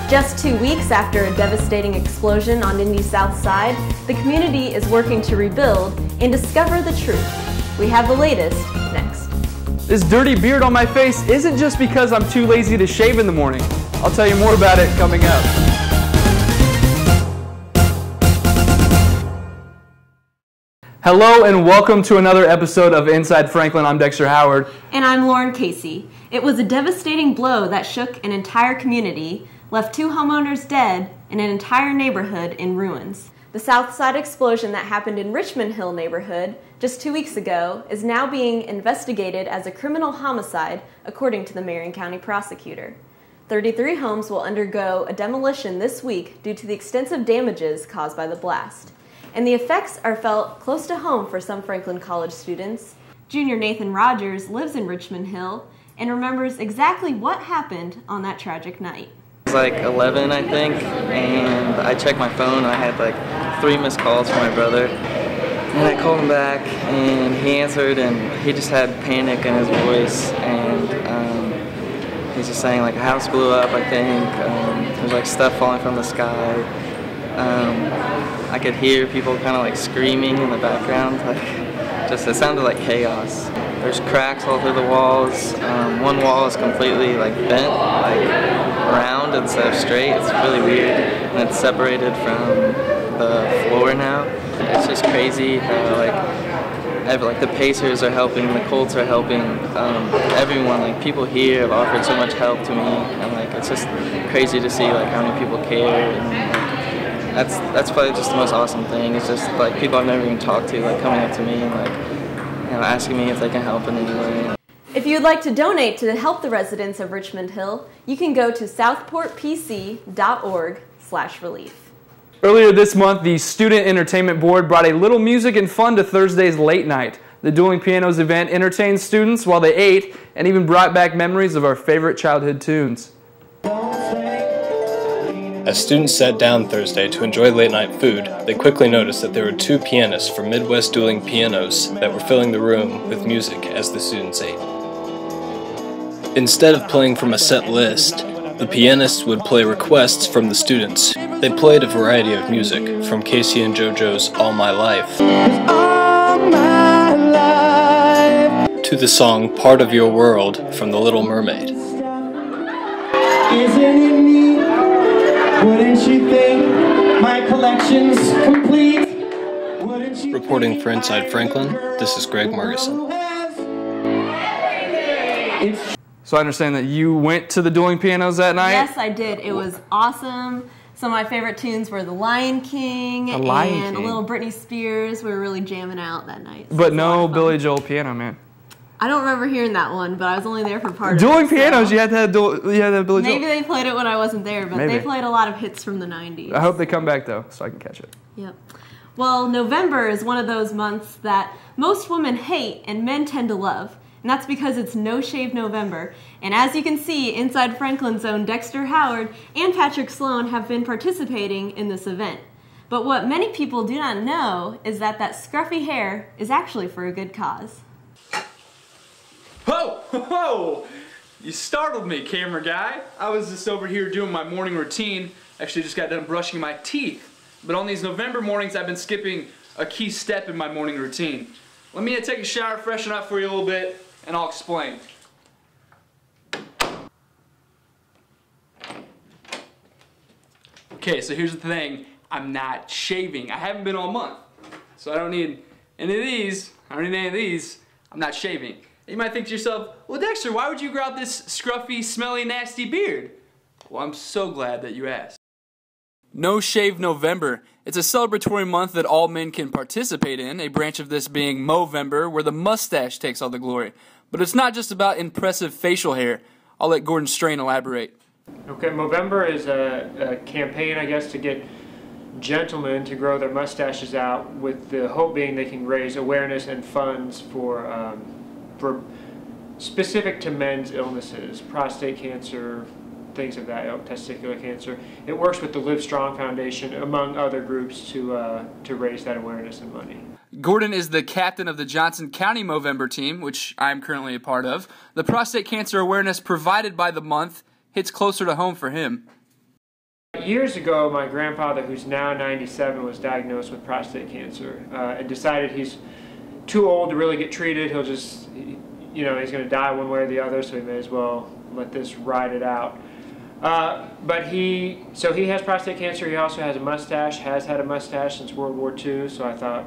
Just 2 weeks after a devastating explosion on Indy's south side, the community is working to rebuild and discover the truth. We have the latest next. This dirty beard on my face isn't just because I'm too lazy to shave in the morning. I'll tell you more about it coming up. Hello and welcome to another episode of Inside Franklin. I'm Dexter Howard. And I'm Lauren Casey. It was a devastating blow that shook an entire community, left 2 homeowners dead, and an entire neighborhood in ruins. The south side explosion that happened in Richmond Hill neighborhood just 2 weeks ago is now being investigated as a criminal homicide, according to the Marion County prosecutor. 33 homes will undergo a demolition this week due to the extensive damages caused by the blast. And the effects are felt close to home for some Franklin College students. Junior Nathan Rogers lives in Richmond Hill and remembers exactly what happened on that tragic night. It was like 11, I think, and I checked my phone and I had like 3 missed calls from my brother. And I called him back and he answered and he just had panic in his voice, and he's just saying like a house blew up, I think. There's like stuff falling from the sky. I could hear people kind of like screaming in the background, like it sounded like chaos. There's cracks all through the walls. One wall is completely like bent, like round instead of straight. It's really weird, and it's separated from the floor now. It's just crazy how like the Pacers are helping, the Colts are helping, everyone, like people here have offered so much help to me, and like it's just crazy to see like how many people care. And, like, that's probably just the most awesome thing. It's just like people I've never even talked to, like coming up to me and like, you know, asking me if they can help in any way. If you'd like to donate to help the residents of Richmond Hill, you can go to southportpc.org/relief. Earlier this month, the Student Entertainment Board brought a little music and fun to Thursday's late night. The Dueling Pianos event entertained students while they ate and even brought back memories of our favorite childhood tunes. As students sat down Thursday to enjoy late-night food, they quickly noticed that there were 2 pianists from Midwest Dueling Pianos that were filling the room with music as the students ate. Instead of playing from a set list, the pianists would play requests from the students. They played a variety of music, from Casey and JoJo's All My Life to the song Part of Your World from The Little Mermaid. Isn't it neat? Wouldn't you think my collection's complete? Reporting for Inside Franklin, this is Greg Margison. So I understand that you went to the Dueling Pianos that night? Yes, I did. It was awesome. Some of my favorite tunes were The Lion King and a little Britney Spears. We were really jamming out that night. So but no Billy Joel Piano Man. I don't remember hearing that one, but I was only there for part of it. Dueling Pianos, you had to have Billy Joel. Maybe they played it when I wasn't there, but they played a lot of hits from the 90s. I hope they come back, though, so I can catch it. Yep. Well, November is one of those months that most women hate and men tend to love. And that's because it's No Shave November. And as you can see, Inside Franklin's own Dexter Howard and Patrick Sloane have been participating in this event. But what many people do not know is that scruffy hair is actually for a good cause. Whoa! Whoa! You startled me, camera guy. I was just over here doing my morning routine. Actually just got done brushing my teeth. But on these November mornings, I've been skipping a key step in my morning routine. Let me take a shower, freshen up for you a little bit, and I'll explain. Okay, so here's the thing. I'm not shaving. I haven't been all month. So I don't need any of these. I'm not shaving. You might think to yourself, well, Dexter, why would you grow out this scruffy, smelly, nasty beard? Well, I'm so glad that you asked. No Shave November. It's a celebratory month that all men can participate in, a branch of this being Movember, where the mustache takes all the glory. But it's not just about impressive facial hair. I'll let Gordon Strain elaborate. Okay, Movember is a campaign, I guess, to get gentlemen to grow their mustaches out, with the hope being they can raise awareness and funds for specific to men's illnesses, prostate cancer, things of that ilk, testicular cancer. It works with the Live Strong Foundation, among other groups, to raise that awareness and money. Gordon is the captain of the Johnson County Movember team, which I'm currently a part of. The prostate cancer awareness provided by the month hits closer to home for him. Years ago, my grandfather, who's now 97, was diagnosed with prostate cancer and decided he's too old to really get treated. He'll just, you know, he's going to die one way or the other, so he may as well let this ride it out. But he has prostate cancer. He also has a mustache, has had a mustache since World War II. So I thought,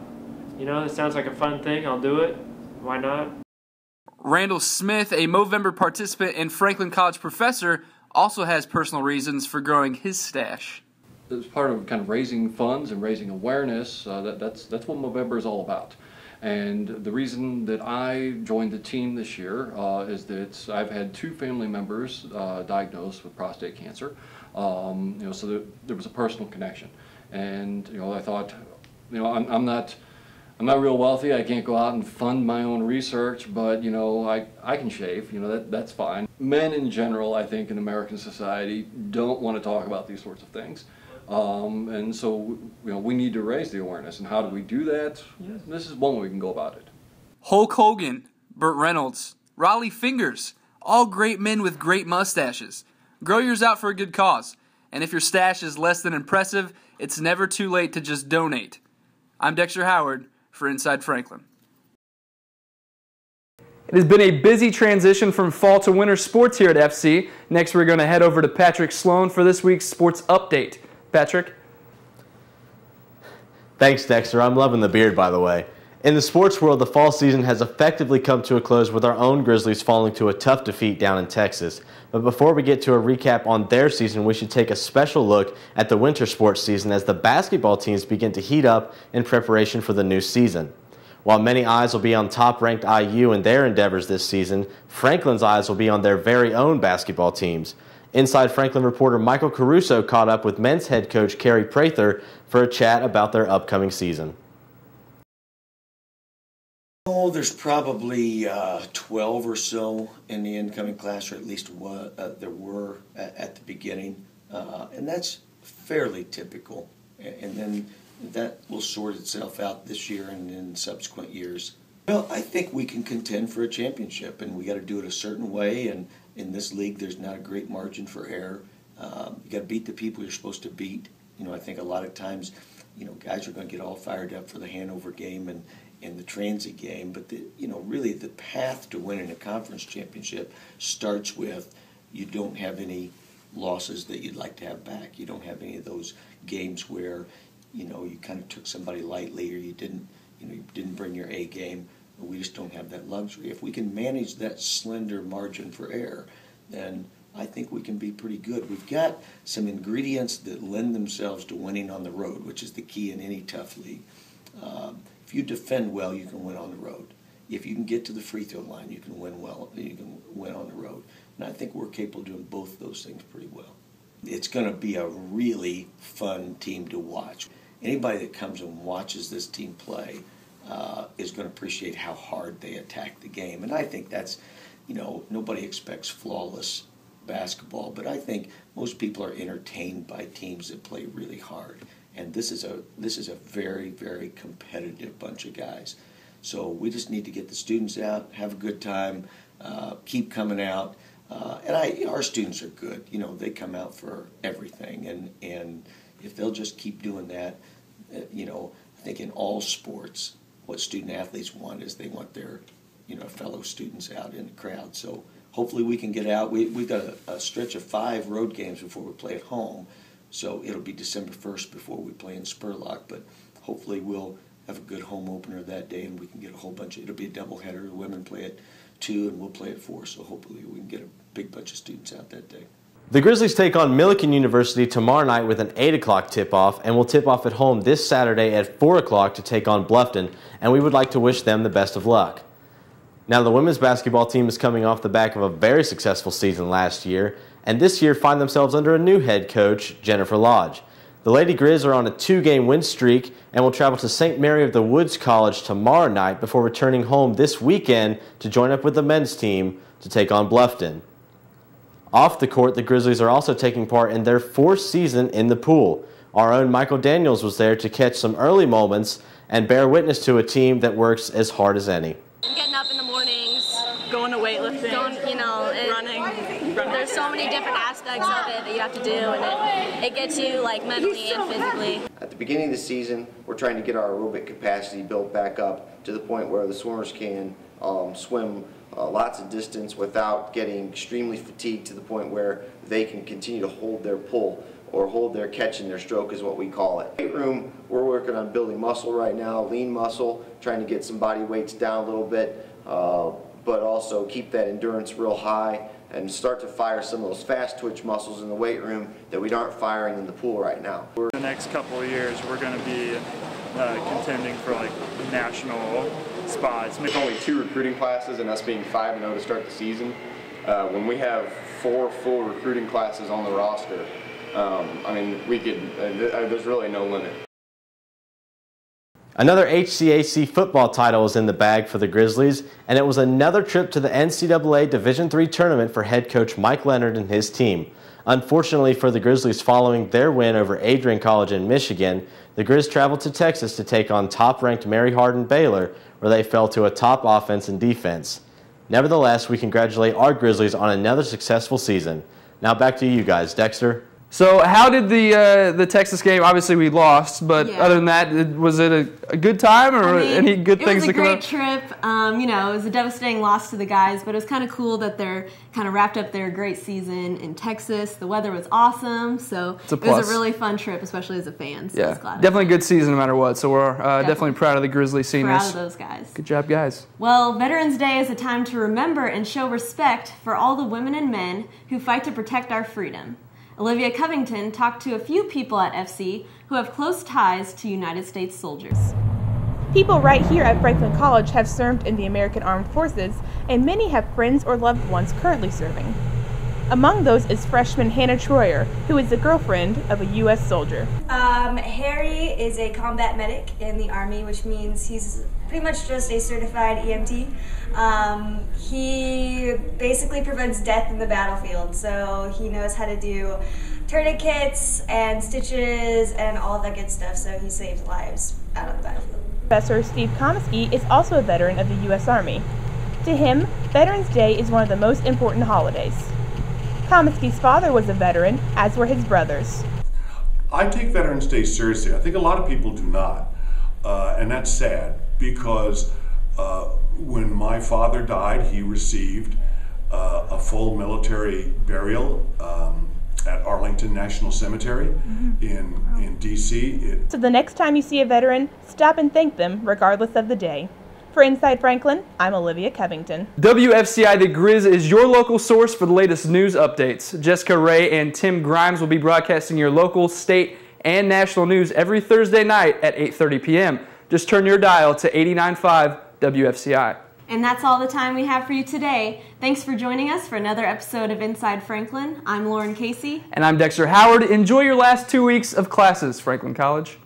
you know, this sounds like a fun thing. I'll do it. Why not? Randall Smith, a Movember participant and Franklin College professor, also has personal reasons for growing his stash. It's part of kind of raising funds and raising awareness. That's what Movember is all about. And the reason that I joined the team this year is that I've had 2 family members diagnosed with prostate cancer. You know, so there was a personal connection. And you know, I thought, you know, I'm not real wealthy. I can't go out and fund my own research, but you know, I can shave. You know, that's fine. Men in general, I think, in American society don't want to talk about these sorts of things. And so, you know, we need to raise the awareness. And how do we do that? Yeah, this is one way we can go about it. Hulk Hogan, Burt Reynolds, Raleigh Fingers, all great men with great mustaches. Grow yours out for a good cause. And if your stash is less than impressive, it's never too late to just donate. I'm Dexter Howard for Inside Franklin. It has been a busy transition from fall to winter sports here at FC. Next, we're going to head over to Patrick Sloane for this week's sports update. Patrick? Thanks, Dexter. I'm loving the beard, by the way. In the sports world, the fall season has effectively come to a close with our own Grizzlies falling to a tough defeat down in Texas. But before we get to a recap on their season, we should take a special look at the winter sports season as the basketball teams begin to heat up in preparation for the new season. While many eyes will be on top-ranked IU and their endeavors this season, Franklin's eyes will be on their very own basketball teams. Inside Franklin reporter Michael Caruso caught up with men's head coach Kerry Prather for a chat about their upcoming season. Oh, there's probably 12 or so in the incoming class, or at least there were at the beginning. And that's fairly typical. And then that will sort itself out this year and in subsequent years. Well, I think we can contend for a championship, and we got to do it a certain way. And in this league, there's not a great margin for error. You got to beat the people you're supposed to beat. You know, I think a lot of times, you know, guys are going to get all fired up for the Hanover game and the Transit game, but you know, really the path to winning a conference championship starts with you don't have any losses that you'd like to have back. You don't have any of those games where, you know, you kind of took somebody lightly or you didn't bring your A game. We just don't have that luxury. If we can manage that slender margin for error, then I think we can be pretty good. We've got some ingredients that lend themselves to winning on the road, which is the key in any tough league. If you defend well, you can win on the road. If you can get to the free throw line, you can win well. You can win on the road. And I think we're capable of doing both those things pretty well. It's going to be a really fun team to watch. Anybody that comes and watches this team play is going to appreciate how hard they attack the game. And I think that's, you know, nobody expects flawless basketball, but I think most people are entertained by teams that play really hard. And this is a very, very competitive bunch of guys. So we just need to get the students out, have a good time, keep coming out. And our students are good. You know, they come out for everything. And if they'll just keep doing that, you know, I think in all sports, what student athletes want is they want their, you know, fellow students out in the crowd. So hopefully we can get out. We've got a stretch of 5 road games before we play at home. So it'll be December 1st before we play in Spurlock. But hopefully we'll have a good home opener that day and we can get a whole bunch of, it'll be a doubleheader. The women play at 2 and we'll play at 4. So hopefully we can get a big bunch of students out that day. The Grizzlies take on Millikan University tomorrow night with an 8 o'clock tip-off and will tip off at home this Saturday at 4 o'clock to take on Bluffton, and we would like to wish them the best of luck. Now, the women's basketball team is coming off the back of a very successful season last year, and this year find themselves under a new head coach, Jennifer Lodge. The Lady Grizz are on a 2-game win streak and will travel to St. Mary of the Woods College tomorrow night before returning home this weekend to join up with the men's team to take on Bluffton. Off the court, the Grizzlies are also taking part in their 4th season in the pool. Our own Michael Daniels was there to catch some early moments and bear witness to a team that works as hard as any. Getting up in the mornings, going to weightlifting, running. There's There's so many different aspects aspects of it that you have to do, and it gets you like mentally and physically. At the beginning of the season, we're trying to get our aerobic capacity built back up to the point where the swimmers can swim lots of distance without getting extremely fatigued to the point where they can continue to hold their pull, or hold their catch in their stroke is what we call it. Weight room, we're working on building muscle right now, lean muscle, trying to get some body weights down a little bit, but also keep that endurance real high and start to fire some of those fast twitch muscles in the weight room that we aren't firing in the pool right now. The next couple of years we're going to be contending for like national spots. There's only 2 recruiting classes and us being 5-0 to start the season. When we have 4 full recruiting classes on the roster, I mean, we could, there's really no limit. Another HCAC football title was in the bag for the Grizzlies, and it was another trip to the NCAA Division III tournament for head coach Mike Leonard and his team. Unfortunately for the Grizzlies, following their win over Adrian College in Michigan, the Grizz traveled to Texas to take on top-ranked Mary Hardin Baylor, where they fell to a top offense and defense. Nevertheless, we congratulate our Grizzlies on another successful season. Now back to you guys, Dexter. So how did the Texas game? Obviously we lost, but other than that, was it a good time or any good things to come out? It was a great trip. You know, it was a devastating loss to the guys, but it was kind of cool that they're kind of wrapped up their great season in Texas. The weather was awesome, so it was a really fun trip, especially as a fan. So I was glad definitely a good season no matter what. So we're definitely proud of the Grizzly seniors. Proud of those guys. Good job, guys. Well, Veterans Day is a time to remember and show respect for all the women and men who fight to protect our freedom. Olivia Covington talked to a few people at FC who have close ties to United States soldiers. People right here at Franklin College have served in the American Armed Forces, and many have friends or loved ones currently serving. Among those is freshman Hannah Troyer, who is the girlfriend of a U.S. soldier. Harry is a combat medic in the Army, which means he's pretty much just a certified EMT. He basically prevents death in the battlefield, so he knows how to do tourniquets and stitches and all that good stuff, so he saves lives out on the battlefield. Professor Steve Komisky is also a veteran of the U.S. Army. To him, Veterans Day is one of the most important holidays. Komisky's father was a veteran, as were his brothers. I take Veterans Day seriously. I think a lot of people do not, and that's sad, because when my father died, he received a full military burial at Arlington National Cemetery in D.C. So the next time you see a veteran, stop and thank them, regardless of the day. For Inside Franklin, I'm Olivia Covington. WFCI The Grizz is your local source for the latest news updates. Jessica Ray and Tim Grimes will be broadcasting your local, state, and national news every Thursday night at 8:30 p.m. Just turn your dial to 89.5 WFCI. And that's all the time we have for you today. Thanks for joining us for another episode of Inside Franklin. I'm Lauren Casey. And I'm Dexter Howard. Enjoy your last 2 weeks of classes, Franklin College.